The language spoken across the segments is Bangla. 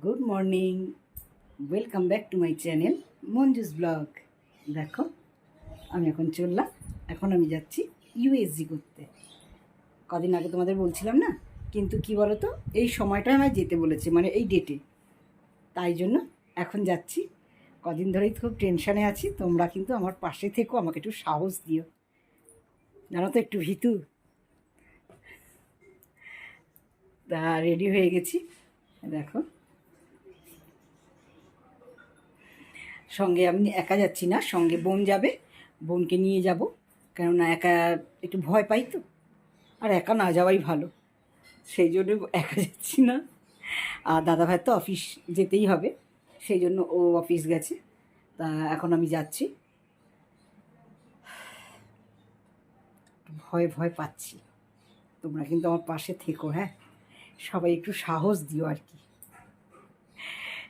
Good morning, welcome back to my channel মঞ্জুস ব্লগ। দেখো আমি এখন চললাম, এখন আমি যাচ্ছি ইউএসজি করতে। কদিন আগে তোমাদের বলছিলাম না, কিন্তু কি বলো তো, এই সময়টা আমায় যেতে বলেছে, মানে এই ডেটে, তাই জন্য এখন যাচ্ছি। কদিন ধরেই খুব টেনশানে আছি, তোমরা কিন্তু আমার পাশে থেকো, আমাকে একটু সাহস দিও, জানো তো একটু ভীতু। তা রেডি হয়ে গেছি, দেখো। সঙ্গে আমি একা যাচ্ছি না, সঙ্গে বোন যাবে, বোনকে নিয়ে যাব, কেননা একা একটু ভয় পাই তো, আর একা না যাওয়াই ভালো, সেই জন্য একা যাচ্ছি না। আর দাদাভাই তো অফিস যেতেই হবে, সেই জন্য ও অফিস গেছে, তা এখন আমি যাচ্ছি। ভয় ভয় পাচ্ছি, তোমরা কিন্তু আমার পাশে থেকো, হ্যাঁ, সবাই একটু সাহস দিও আর কি।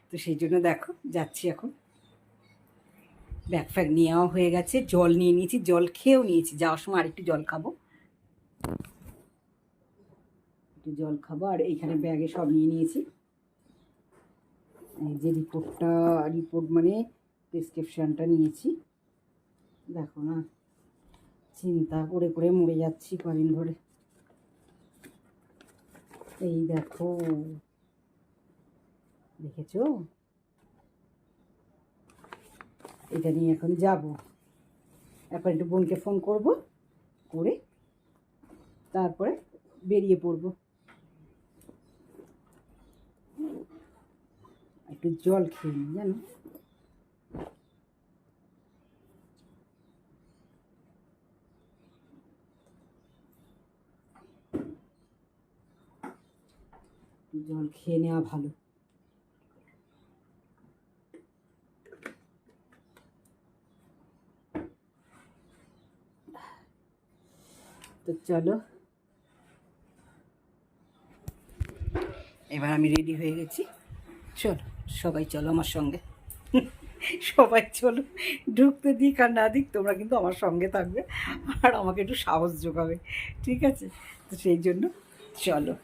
তো সেই জন্য দেখো যাচ্ছি এখন। ব্যাগ ফ্যাগ নেওয়া হয়ে গেছে, জল নিয়ে নিয়েছি, জল খেয়েও নিয়েছি, যাওয়ার সময় আরেকটু জল খাবো, একটু জল খাবো। আর এইখানে ব্যাগে সব নিয়ে নিয়েছি, এই যে রিপোর্ট মানে প্রেসক্রিপশানটা নিয়েছি। দেখো না, চিন্তা করে করে মরে যাচ্ছি কদিন ধরে। এই দেখো, দেখেছো, এটা নিয়ে এখন যাব। এখন একটু বোনকে ফোন করব, করে তারপরে বেরিয়ে পড়বো। একটু জল খেয়ে নিই, জানো। জল খেয়ে নেওয়া ভালো। তো চলো, এবার আমি রেডি হয়ে গেছি, চলো সবাই চলো আমার সঙ্গে। সবাই চলো, ঢুকতে দিক আর না দিক, তোমরা কিন্তু আমার সঙ্গে থাকবে আর আমাকে একটু সাহস যোগাবে, ঠিক আছে? তো সেই জন্য চলো।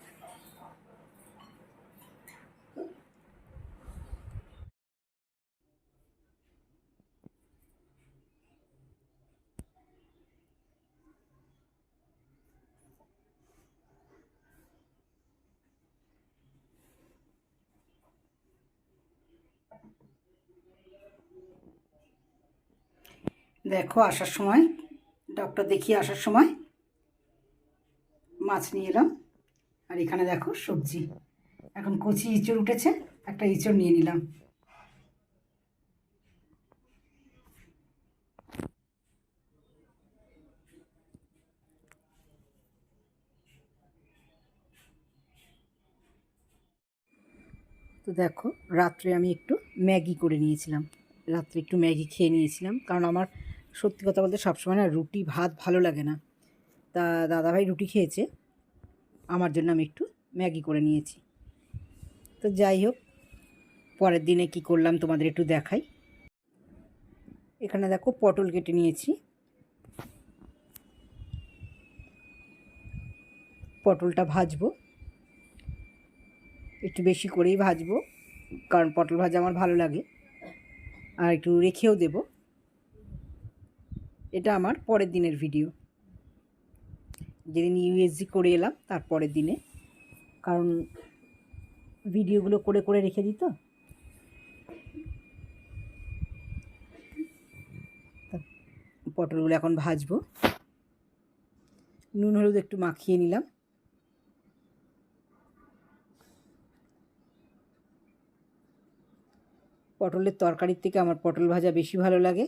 দেখো আসার সময়, ডক্টর দেখিয়ে আসার সময় মাছ নিয়ে এলাম, আর এখানে দেখো সবজি। এখন কচি ইঁচড় উঠেছে, একটা ইঁচড় নিয়ে নিলাম। তো দেখো, রাত্রে আমি একটু ম্যাগি করে নিয়েছিলাম, রাত্রে একটু ম্যাগি খেয়ে নিয়েছিলাম, কারণ আমার সত্যি কথা বলতে সবসময় না রুটি ভাত ভালো লাগে না। তা দাদাভাই রুটি খেয়েছে, আমার জন্য আমি একটু ম্যাগি করে নিয়েছি। তো যাই হোক, পরের দিনে কি করলাম তোমাদের একটু দেখাই। এখানে দেখো পটল কেটে নিয়েছি, পটলটা ভাজবো, একটু বেশি করেই ভাজবো, কারণ পটল ভাজা আমার ভালো লাগে, আর একটু রেখেও দেব। এটা আমার পরের দিনের ভিডিও, যেদিন ইউএসজি করে এলাম তার পরের দিনে, কারণ ভিডিওগুলো করে করে রেখে দিত। পটলগুলো এখন ভাজবো, নুন হলুদ একটু মাখিয়ে নিলাম। পটলের তরকারির থেকে আমার পটল ভাজা বেশি ভালো লাগে।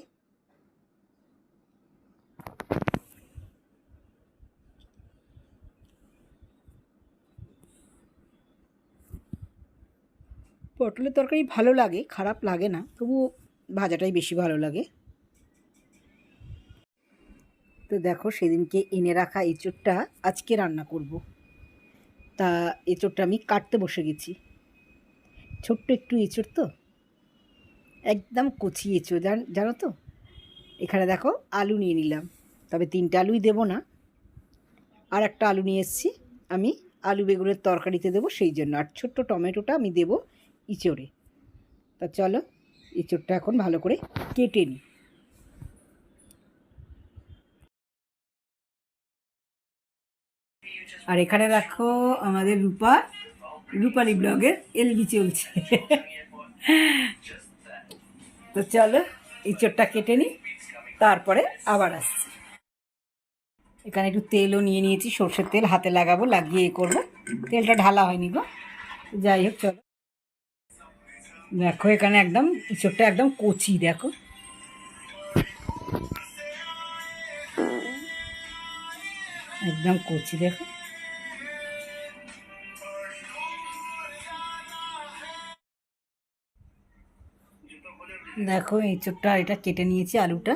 পটলের তরকারি ভালো লাগে, খারাপ লাগে না, তবু ভাজাটাই বেশি ভালো লাগে। তো দেখো, সেদিনকে এনে রাখা এঁচোড়টা আজকে রান্না করব। তা এঁচোড়টা আমি কাটতে বসে গেছি, ছোট্ট একটু এঁচোড় তো, একদম কচি এঁচোড়, জানো তো। এখানে দেখো আলু নিয়ে নিলাম, তবে 3টে আলুই দেবো না, আর একটা আলু নিয়ে এসেছি, আমি আলু বেগুনের তরকারিতে দেবো সেই জন্য। আর ছোট্ট টমেটোটা আমি দেবো ইঁচড়ে। তা চলো ইঁচড়টা এখন ভালো করে কেটে নিই। আর এখানে দেখো আমাদের রূপালী ব্লগের এলবি চলছে। তো চলো ইঁচড়টা কেটে নিই, তারপরে আবার আসছি। এখানে একটু তেলও নিয়ে নিয়েছি, সর্ষের তেল, হাতে লাগাবো, লাগিয়ে করবো। তেলটা ঢালা হয়নি গো, যাই হোক চলো। দেখো এখানে একদম ইঁচড়টা একদম কচি, দেখো একদম কচি, দেখো। দেখো ইঁচড়টা এটা কেটে নিয়েছি, আলুটা।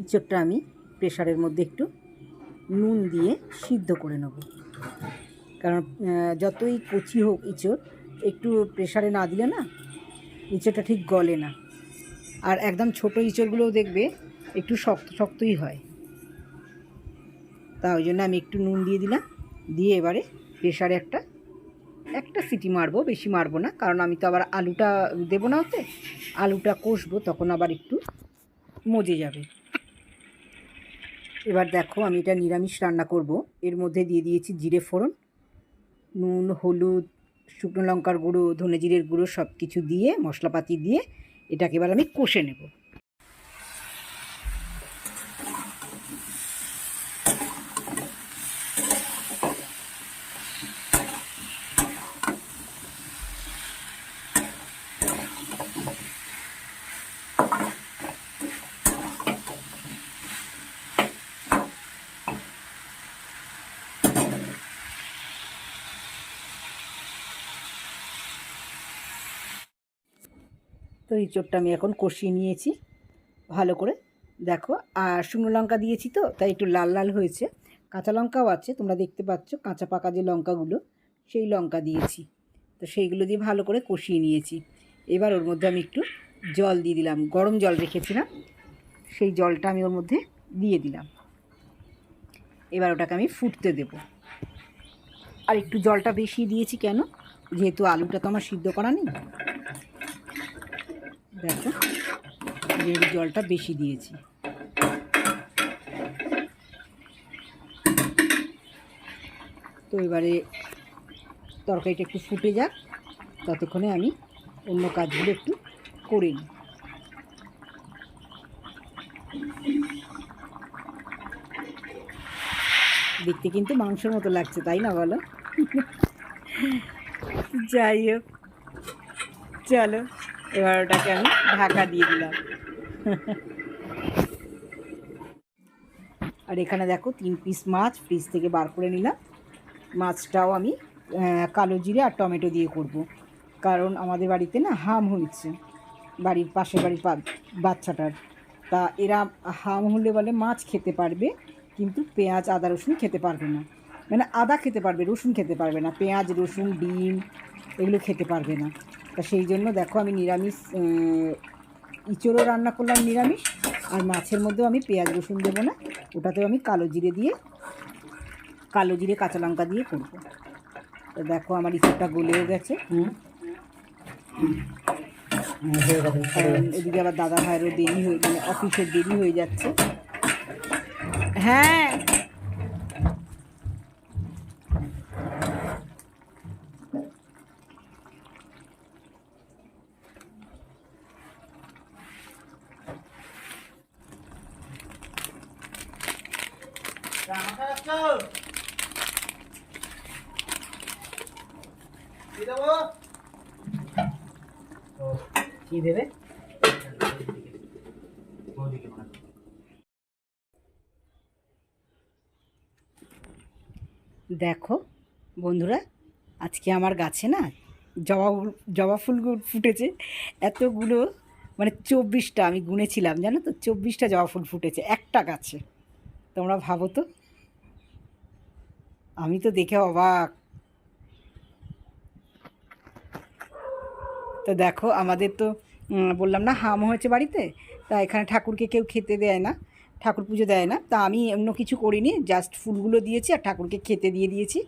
ইঁচড়টা আমি প্রেশারের মধ্যে একটু নুন দিয়ে সিদ্ধ করে নেব, কারণ যতই কচি হোক ইঁচড়, একটু প্রেশারে না দিলে না ইঁচড়টা ঠিক গলে না। আর একদম ছোটো ইঁচড়গুলোও দেখবে একটু শক্ত শক্তই হয়। তা ওই জন্য আমি একটু নুন দিয়ে দিলাম, দিয়ে এবারে প্রেশারে একটা সিটি মারবো, বেশি মারবো না, কারণ আমি তো আবার আলুটা দেবো না ওতে, আলুটা কষবো, তখন আবার একটু মজে যাবে। এবার দেখো আমি এটা নিরামিষ রান্না করব, এর মধ্যে দিয়ে দিয়েছি জিরে ফোড়ন, নুন, হলুদ, শুকনো লঙ্কার গুঁড়ো, ধনে জিরের গুঁড়ো, সব কিছু দিয়ে মশলাপাতি দিয়ে এটাকে এবার আমি কষে নেব। তো ইঁচড়টা আমি এখন কষিয়ে নিয়েছি ভালো করে, দেখো। আর শুকনো লঙ্কা দিয়েছি তো, তাই একটু লাল লাল হয়েছে। কাঁচা লঙ্কাও আছে, তোমরা দেখতে পাচ্ছ, কাঁচা পাকা যে লঙ্কাগুলো, সেই লঙ্কা দিয়েছি। তো সেইগুলো দিয়ে ভালো করে কষিয়ে নিয়েছি। এবার ওর মধ্যে আমি একটু জল দিয়ে দিলাম, গরম জল রেখেছিলাম, সেই জলটা আমি ওর মধ্যে দিয়ে দিলাম। এবার ওটাকে আমি ফুটতে দেব। আর একটু জলটা বেশি দিয়েছি কেন, যেহেতু আলুটা তো আমার সিদ্ধ করা নেই, দেখো যেহেতু জলটা বেশি দিয়েছি। তো এবারে তরকারিটা একটু ফুটে যাক, ততক্ষণে আমি অন্য কাজগুলো একটু করে নিই। দেখতে কিন্তু মাংসের মতো লাগছে, তাই না বলো? যাই হোক চলো, এবার ওটাকে আমি ঢাকা দিয়ে দিলাম। আর এখানে দেখো 3 পিস মাছ ফ্রিজ থেকে বার করে নিলাম। মাছটাও আমি কালো জিরে আর টমেটো দিয়ে করব, কারণ আমাদের বাড়িতে না হাম হয়েছে, বাড়ির পাশের বাড়ির বাচ্চাটার। তা এরা হাম হলে বলে মাছ খেতে পারবে, কিন্তু পেঁয়াজ আদা রসুন খেতে পারবে না। মানে আদা খেতে পারবে, রসুন খেতে পারবে না, পেঁয়াজ রসুন ডিম এগুলো খেতে পারবে না। তা সেই জন্য দেখো আমি নিরামিষ ইঁচড়ও রান্না করলাম নিরামিষ, আর মাছের মধ্যেও আমি পেঁয়াজ রসুন দেবো না, ওটাতেও আমি কালো জিরে কাঁচা লঙ্কা দিয়ে করবো। তো দেখো আমার ইঁচড়টা গলেও গেছে। কারণ এদিকে আবার দাদা ভাইয়েরও দেরি হয়ে, মানে অফিসের দেরি হয়ে যাচ্ছে। হ্যাঁ কি দেবে? দেখো বন্ধুরা, আজকে আমার গাছে না জবা ফুল ফুটেছে এতগুলো, মানে 24টা আমি গুনেছিলাম, জানো তো, 24টা জবা ফুল ফুটেছে একটা গাছে। তোমরা ভাবো তো, আমি তো দেখে অবাক। তো দেখো আমাদের তো বললাম না হাম হয়েছে বাড়িতে, তা এখানে ঠাকুরকে কেউ খেতে দেয় না, ঠাকুর পুজো দেয় না, তা আমি অন্য কিছু করিনি, জাস্ট ফুলগুলো দিয়েছি আর ঠাকুরকে খেতে দিয়ে দিয়েছি,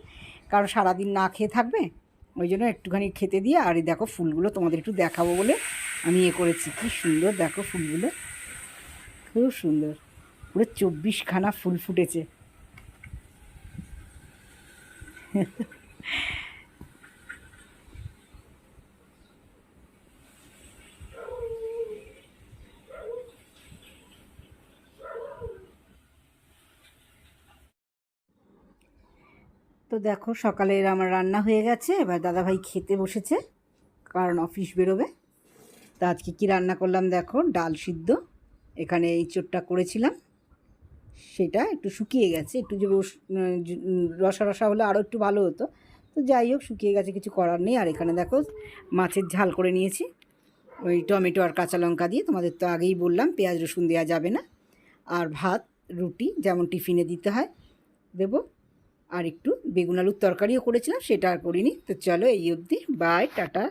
কারণ সারাদিন না খেয়ে থাকবে, ওই জন্য একটুখানি খেতে দিয়ে। আর এই দেখো ফুলগুলো তোমাদের একটু দেখাবো বলে আমি করেছি। কি সুন্দর দেখো ফুলগুলো, খুব সুন্দর, পুরো 24খানা ফুল ফুটেছে। তো দেখো সকালের আমার রান্না হয়ে গেছে, এবার দাদাভাই খেতে বসেছে, কারণ অফিস বেরোবে। তা আজকে কী রান্না করলাম দেখো, ডাল সিদ্ধ, এখানে এই চোটটা করেছিলাম, সেটা একটু শুকিয়ে গেছে, একটু যে রসা রসা হলে আরও একটু ভালো হতো, তো যাই হোক শুকিয়ে গেছে, কিছু করার নেই। আর এখানে দেখো মাছের ঝাল করে নিয়েছি, ওই টমেটো আর কাঁচা লঙ্কা দিয়ে, তোমাদের তো আগেই বললাম পেঁয়াজ রসুন দেওয়া যাবে না। আর ভাত রুটি যেমন টিফিনে দিতে হয় দেবো। আর একটু বেগুন আলুর তরকারিও করেছিলাম, সেটা আর করিনি। তো চলো এই অবধি, বাই, টাটা।